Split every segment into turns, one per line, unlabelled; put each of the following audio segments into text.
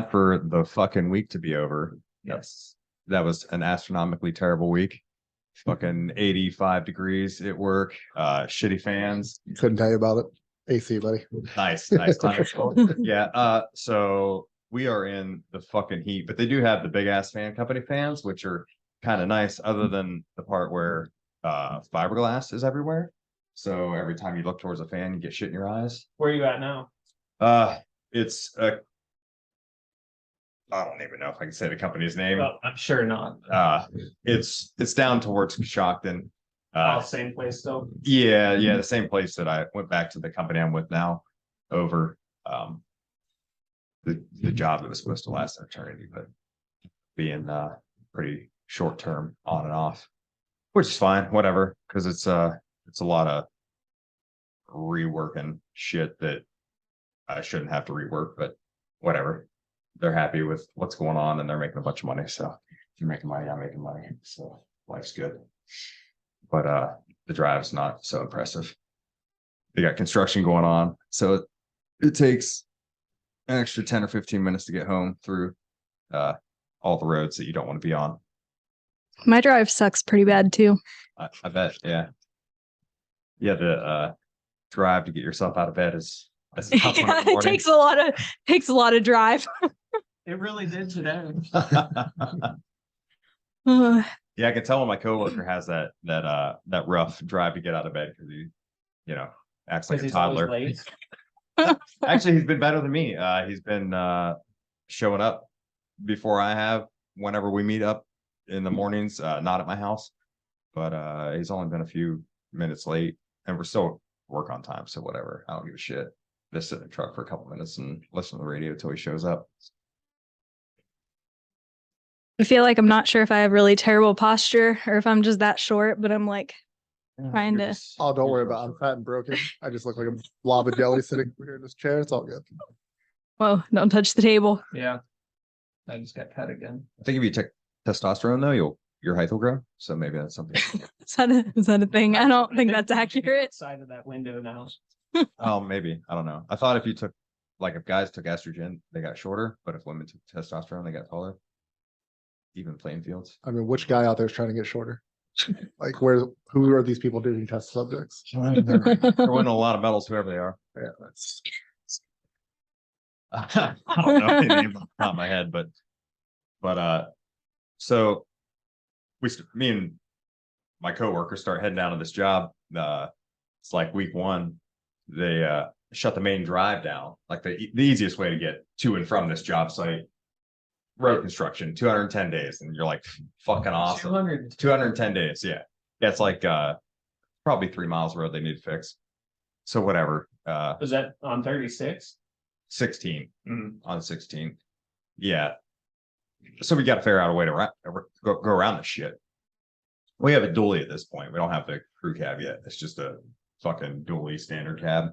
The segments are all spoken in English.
time for the fucking week to be over.
Yes.
That was an astronomically terrible week. Fucking 85 degrees at work. Shitty fans.
Couldn't tell you about it. AC, buddy.
Nice climate. Yeah. So we are in the fucking heat, but they do have the big ass fan company fans, which are kind of nice, other than the part where fiberglass is everywhere. So every time you look towards a fan, you get shit in your eyes.
Where are you at now?
It's I don't even know if I can say the company's name.
Well, I'm sure not.
It's down towards Coshocton.
Same place still.
Yeah, the same place that I went back to the company I'm with now over the job that was supposed to last an eternity, but being pretty short term on and off, which is fine, whatever, because it's a lot of reworking shit that I shouldn't have to rework, but whatever. They're happy with what's going on and they're making a bunch of money. So if you're making money, I'm making money. So life's good. But the drive's not so impressive. They got construction going on. So it takes an extra 10 or 15 minutes to get home through all the roads that you don't want to be on.
My drive sucks pretty bad too.
I bet, yeah. Yeah, the drive to get yourself out of bed is
Yeah, it takes a lot of drive.
It really did today.
Yeah, I can tell when my coworker has that rough drive to get out of bed because he, acts like a toddler. Actually, he's been better than me. He's been showing up before I have whenever we meet up in the mornings, not at my house, but he's only been a few minutes late and we're still work on time. So whatever, I don't give a shit. Just sit in the truck for a couple minutes and listen to the radio until he shows up.
I feel like I'm not sure if I have really terrible posture or if I'm just that short, but I'm like trying to.
Oh, don't worry about it. I'm fat and broken. I just look like a blob of jelly sitting here in this chair. It's all good.
Whoa, don't touch the table.
Yeah. I just got cut again.
I think if you take testosterone though, your height will grow. So maybe that's something.
Is that a thing? I don't think that's accurate.
Side of that window now.
Oh, maybe. I don't know. I thought if guys took estrogen, they got shorter, but if women took testosterone, they got taller. Even playing fields.
I mean, which guy out there is trying to get shorter? Like, who are these people doing test subjects?
They're winning a lot of medals, whoever they are.
Yeah, that's.
I don't know the name off the top of my head, but so me and my coworkers start heading down to this job. It's like week one. They shut the main drive down, like the easiest way to get to and from this job site. Road construction, 210 days, and you're like, fucking awesome. 210 days, yeah. It's like probably 3 miles of road they need to fix. So whatever.
Was that on 36?
16 on 16. Yeah. So we got to figure out a way to go around this shit. We have a dually at this point. We don't have the crew cab yet. It's just a fucking dually standard cab.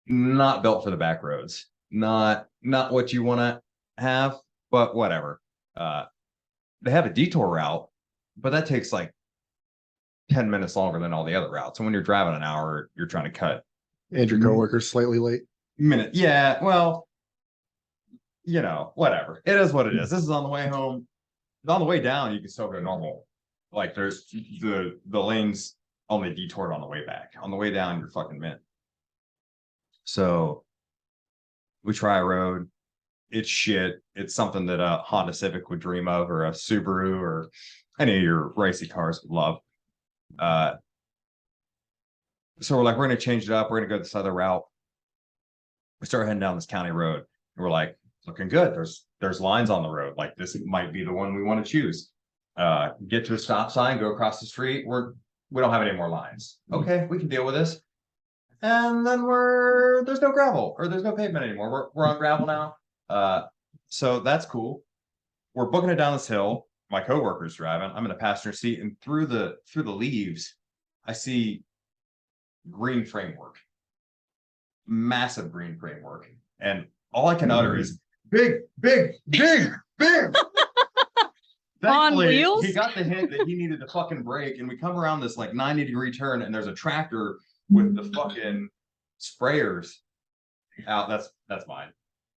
Not built for the back roads. Not what you want to have, but whatever. They have a detour route, but that takes like 10 minutes longer than all the other routes. And when you're driving an hour, you're trying to cut.
And your coworker's slightly late.
Minute. Yeah, well, whatever. It is what it is. This is on the way home. On the way down, you can still go normal. Like there's the lanes only detoured on the way back. On the way down, you're fucking mint. So we try a road. It's shit. It's something that a Honda Civic would dream of, or a Subaru, or any of your racy cars would love. So we're like, we're going to change it up. We're going to go this other route. We start heading down this county road. And we're like, looking good. There's lines on the road. Like this might be the one we want to choose. Get to a stop sign, go across the street. We don't have any more lines. Okay, we can deal with this. And then there's no gravel or there's no pavement anymore. We're on gravel now. So that's cool. We're booking it down this hill. My coworker's driving. I'm in the passenger seat, and through the leaves, I see green framework, massive green framework, and all I can utter is big.
On wheels?
He got the hint that he needed to fucking brake, and we come around this like 90-degree turn, and there's a tractor with the fucking sprayers out. That's mine.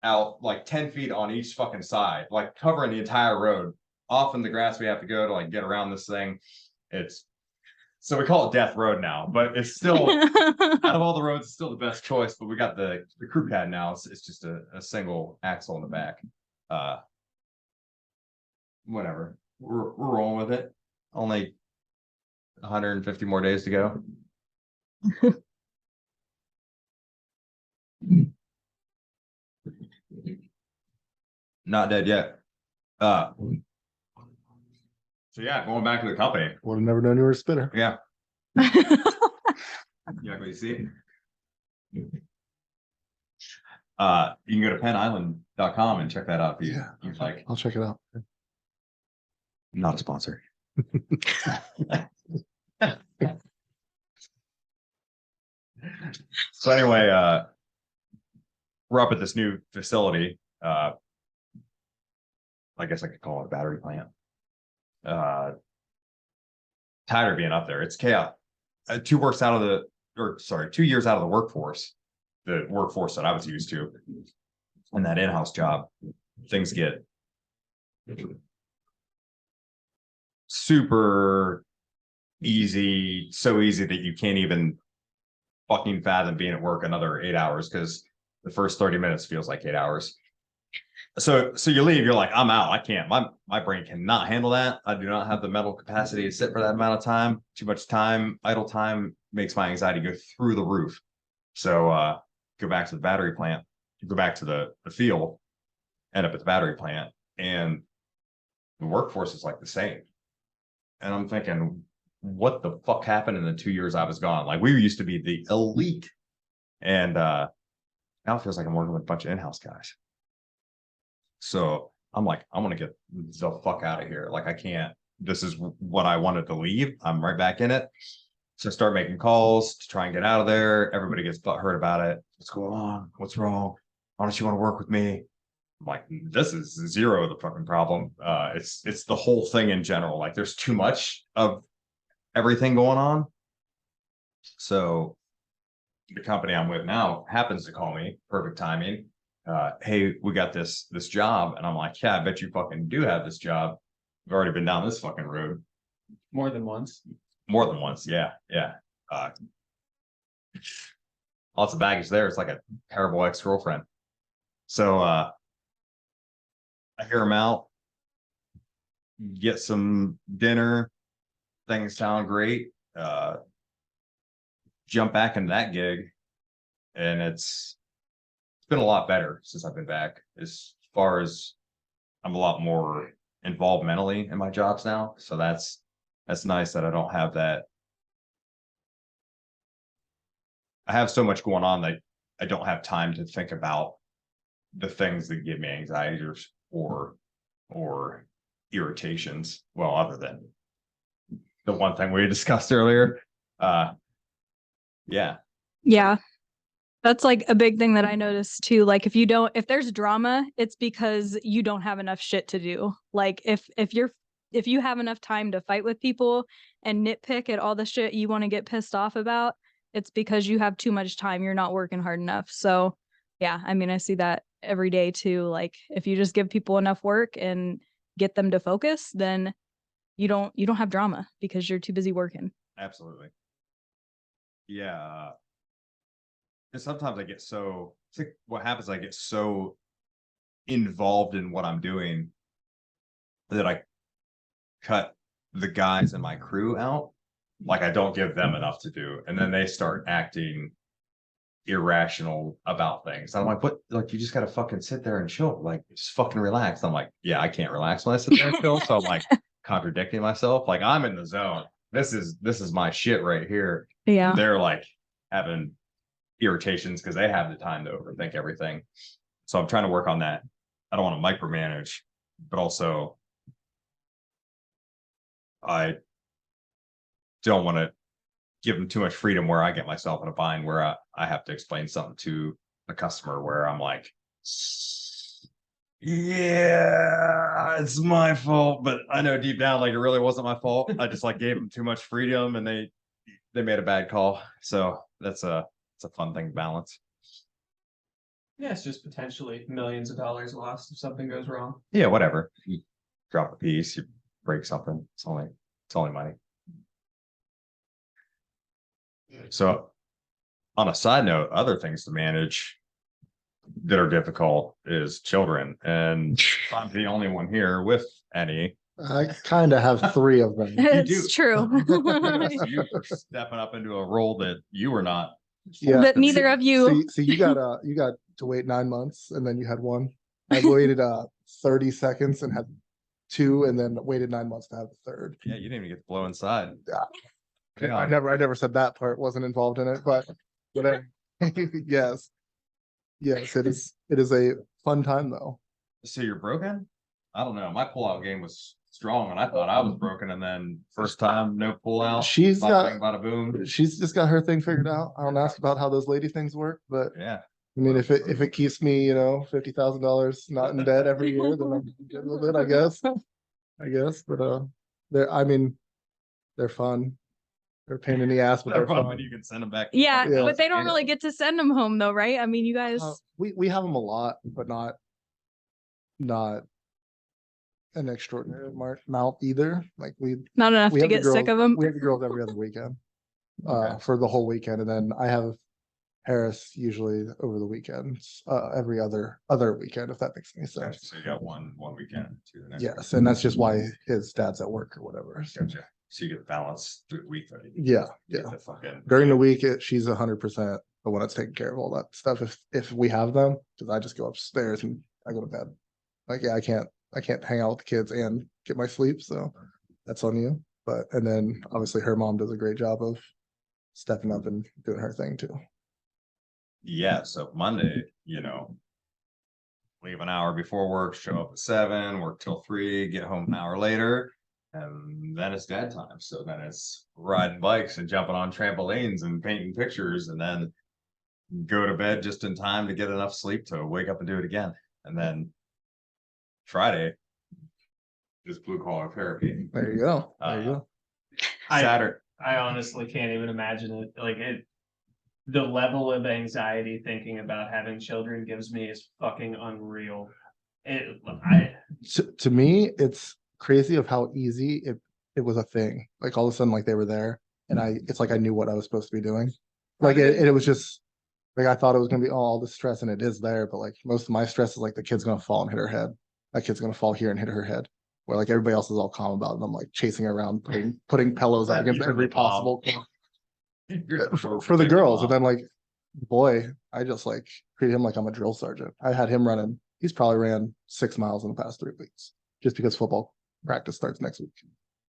out like 10 feet on each fucking side, like covering the entire road. Often the grass we have to go to like get around this thing. It's so we call it Death Road now, but it's still out of all the roads, it's still the best choice. But we got the crew cab now. It's just a single axle in the back. Whatever. We're rolling with it. Only 150 more days to go. Not dead yet. So yeah, going back to the company.
Would have never known you were a spinner.
Yeah. Yeah, you see. You can go to penisland.com and check that out if you,
Yeah.
you'd like.
I'll check it out.
Not a sponsor. So anyway, we're up at this new facility. I guess I could call it a battery plant. Tired of being up there. It's chaos. 2 years out of the workforce, the workforce that I was used to, and that in-house job, things get super easy, so easy that you can't even fucking fathom being at work another 8 hours because the first 30 minutes feels like 8 hours. So you leave, you're like, I'm out. I can't. My brain cannot handle that. I do not have the mental capacity to sit for that amount of time. Too much time, idle time makes my anxiety go through the roof. So go back to the battery plant, go back to the field, end up at the battery plant, and the workforce is like the same. And I'm thinking, what the fuck happened in the 2 years I was gone? Like we used to be the elite. And now it feels like I'm working with a bunch of in-house guys. So I'm like, I'm gonna get the fuck out of here. Like I can't, this is what I wanted to leave. I'm right back in it. So I start making calls to try and get out of there. Everybody gets hurt about it. What's going on? What's wrong? Why don't you want to work with me? I'm like, this is zero the fucking problem. It's the whole thing in general. Like there's too much of everything going on. So the company I'm with now happens to call me, perfect timing. Hey, we got this job. And I'm like, yeah, I bet you fucking do have this job. I've already been down this fucking road.
More than once.
More than once, yeah. Lots of baggage there. It's like a terrible ex-girlfriend. So I hear him out, get some dinner, things sound great. Jump back into that gig, and it's been a lot better since I've been back. As far as I'm a lot more involved mentally in my jobs now. So that's nice that I don't have that. I have so much going on that I don't have time to think about the things that give me anxiety or irritations. Well, other than the one thing we discussed earlier. Yeah.
Yeah. That's like a big thing that I noticed too. Like if there's drama, it's because you don't have enough shit to do. Like if you have enough time to fight with people and nitpick at all the shit you want to get pissed off about, it's because you have too much time. You're not working hard enough. So yeah, I mean, I see that every day too. Like if you just give people enough work and get them to focus, then you don't have drama because you're too busy working.
Absolutely. Yeah. And sometimes I get so, it's like what happens, I get so involved in what I'm doing that I cut the guys in my crew out. Like I don't give them enough to do. And then they start acting irrational about things. I'm like, what? Like, you just got to fucking sit there and chill. Like, just fucking relax. I'm like, yeah, I can't relax when I sit there and chill. So I'm like contradicting myself. Like, I'm in the zone. This is my shit right here.
Yeah.
They're like having irritations because they have the time to overthink everything. So I'm trying to work on that. I don't want to micromanage, but also I don't want to give them too much freedom where I get myself in a bind where I have to explain something to a customer where I'm like, yeah, it's my fault, but I know deep down like it really wasn't my fault. I just like gave them too much freedom and they made a bad call. So it's a fun thing to balance.
Yeah, it's just potentially millions of dollars lost if something goes wrong.
Yeah, whatever. You drop a piece, you break something. It's only money. So on a side note, other things to manage that are difficult is children. And I'm the only one here with any.
I kind of have 3 of them.
It's
do.
true.
You were stepping up into a role that you were not.
Yeah.
That neither of you.
See, you got to wait 9 months and then you had 1. I waited 30 seconds and had 2, and then waited 9 months to have the 3rd.
Yeah, you didn't even get to blow inside. Yeah.
I never said that part wasn't involved in it, but yes. Yes, it is a fun time though.
So you're broken? I don't know. My pullout game was strong and I thought I was broken. And then first time, no pullout.
She's got-
bada boom.
She's just got her thing figured out. I don't ask about how those lady things work, but
Yeah.
I mean, if it keeps me, $50,000 not in debt every year, then I'm good with it, I guess. But they're fun. They're a pain in the ass, but
They're
they're
fun
fun.
when you can send them back.
Yeah,
Yeah.
but they don't really get to send them home though, right? I mean, you guys.
We have them a lot, but not an extraordinary amount either. Like
Not enough
we
to
have the
get sick
girls-
of them.
We have the girls every other weekend,
Okay.
for the whole weekend, and then I have Harris usually over the weekends, every other weekend, if that makes any
Gotcha.
sense.
So you got one weekend to the next.
Yes, and that's just why his dad's at work or whatever. So,
Gotcha. So you get balance through the week.
yeah,
You
yeah.
get the fucking-
During the week, she's 100% the one that's taking care of all that stuff. If we have them, because I just go upstairs and I go to bed. Like, yeah, I can't hang out with the kids and get my sleep, so that's on you. And then obviously her mom does a great job of stepping up and doing her thing too.
Yeah, so Monday, leave an hour before work, show up at 7, work till 3, get home an hour later. And then it's dad time. So then it's riding bikes and jumping on trampolines and painting pictures, and then go to bed just in time to get enough sleep to wake up and do it again. And then Friday is blue collar therapy.
There you go. There you go.
Saturday.
I honestly can't even imagine it. The level of anxiety thinking about having children gives me is fucking unreal.
To me, it's crazy of how easy it was a thing. Like all of a sudden, like they were there, and it's like I knew what I was supposed to be doing. Like it was just like I thought it was gonna be all this stress, and it is there, but like most of my stress is like the kid's gonna fall and hit her head. That kid's gonna fall here and hit her head. Where like everybody else is all calm about it. And I'm like chasing around, putting pillows out against every possible for the girls. And then like boy, I just like treat him like I'm a drill sergeant. I had him running. He's probably ran 6 miles in the past 3 weeks just because football practice starts next week.